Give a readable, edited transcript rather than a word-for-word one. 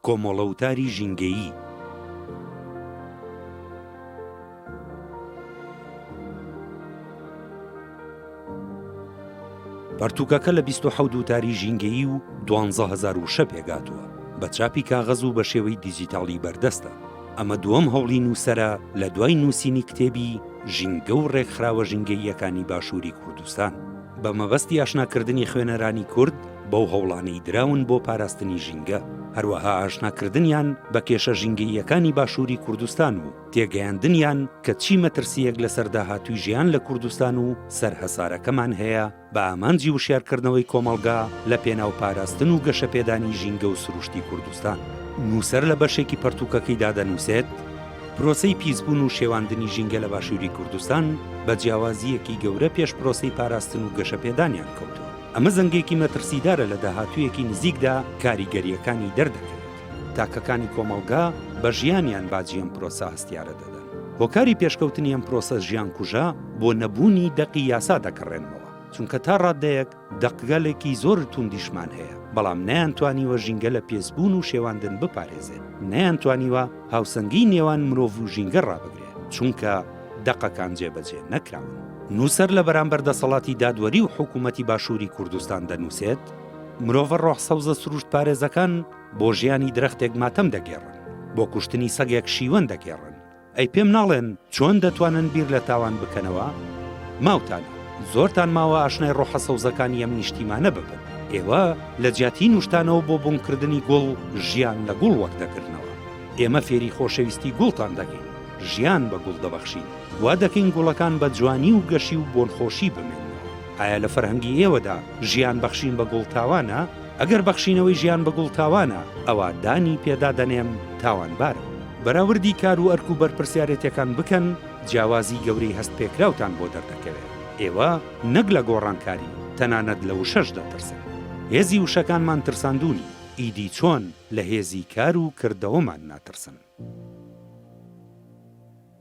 کۆمەڵەوتاری ژینگەیی. پەرتووکەکە لە 27 وتاری ژینگەیی و 12000 پێگاتووە، بە چاپی کاغەز و بە شێوەی دیجیتاڵی بەردەستە. ئەمە دووەم هەوڵی نووسەرە لە دوای نووسینی کتێبی ژینگە و ڕێکخراوە ژینگەییەکانی باشووری کوردستان بە مەبەستی ئاشناکردنی خوێنەرانی کورد بەو هەوڵانەی دراون بۆ پاراستنی ژینگە، هەروەها ئاشناکردنیان بە کێشە ژینگەییەکانی باشووری کوردستان و تێگەیاندنیان کە چی مەترسیەک لەسەر داهاتووی ژیان لە کوردستان و سەرهەسارەکەمان هەیە بە ئامانجی وشیارکردنەوەی کۆمەڵگا لە پێناو پاراستن و گەشەپێدانی ژینگە و سروشتی کوردستان. نووسەر لە بەشێکی پەرتووکەکەیدا دەنووسێت پرۆسەی پیسبوون و شێواندنی ژینگە لە باشووری کوردستان بە جیاوازیەکی گەورە پێش پرۆسەی پاراستن و گەشەپێدانیان کەوتووە. ئەمە زەنگێکی مەترسیدارە لە داهاتوویەکی نزیکدا کاریگەریەکانی دەردەکەوێت. تاکەکانی کۆمەڵگا بە ژیانیان باجی ئەم پرۆسە هەستیارە دەدەن. هۆکاری پێشکەوتنی ئەم پرۆسە ژیان کوژە بۆ نەبوونی دەقی یاسا دەکەڕێنەوە، چونکە تا ڕادەیەک دەقگەلێکی زۆر توندیشمان هەیە، بەڵام نەیانتوانیوە ژینگە لە پێسبوون و شێواندن بپارێزێت، نەیانتوانیوە هاوسەنگی نێوان مرۆڤ و ژینگە ڕابگرێت، چونکە دەقەکان جێبەجێ نەکراون. نووسەر لە بەرامبەر دەسەڵاتی دادوەری و حکوومەتی باشووری کوردستان دەنووسێت مرۆڤە ڕۆحسەوزە سروشت پارێزەکان بۆ ژیانی درەختێک ماتەم دەگێڕن، بۆ کوشتنی سەگێک شیوەن دەگێڕن. ئەی پێم ناڵێن چۆن دەتوانن بیر لە تاوان بکەنەوە؟ ماوتانە زۆرتان ماوە ئاشنای ڕۆحەسەوزەکانی ئەم نیشتیمانە ببن. ئێوە لە جیاتی نوشتانەوە بۆ بوونکردنی گوڵ ژیان لە گوڵ وەک دەکردنەوە. ئێمە فێری خۆشەویستی گوڵتان دەکەین، ژیان بە گوڵ دەبەخشین، وا دەکەین گوڵەکان بە جوانی و گەشی و بۆنخۆشی بمێنەوە. ئایا لە فەرهەنگی ئێوەدا ژیان بەخشین بە گوڵ تاوانە؟ ئەگەر بەخشینەوەی ژیان بە گوڵ تاوانە، ئەوە دانی پێدا دەنێم تاوانبارە. بەراوردی کار و ئەرک و بەرپرسیارەتەکان بکەن، جیاوازی گەورەی هەست پێکراوتان بۆ دەردەکەوێت. ئێوە نەک لە گۆڕانکاری تەنانەت لە وشەشدا ترسن. هێزی وشەکانمان ترساندوونی، ئیدی چۆن لە هێزی کار و کردەوەمان ناترسن.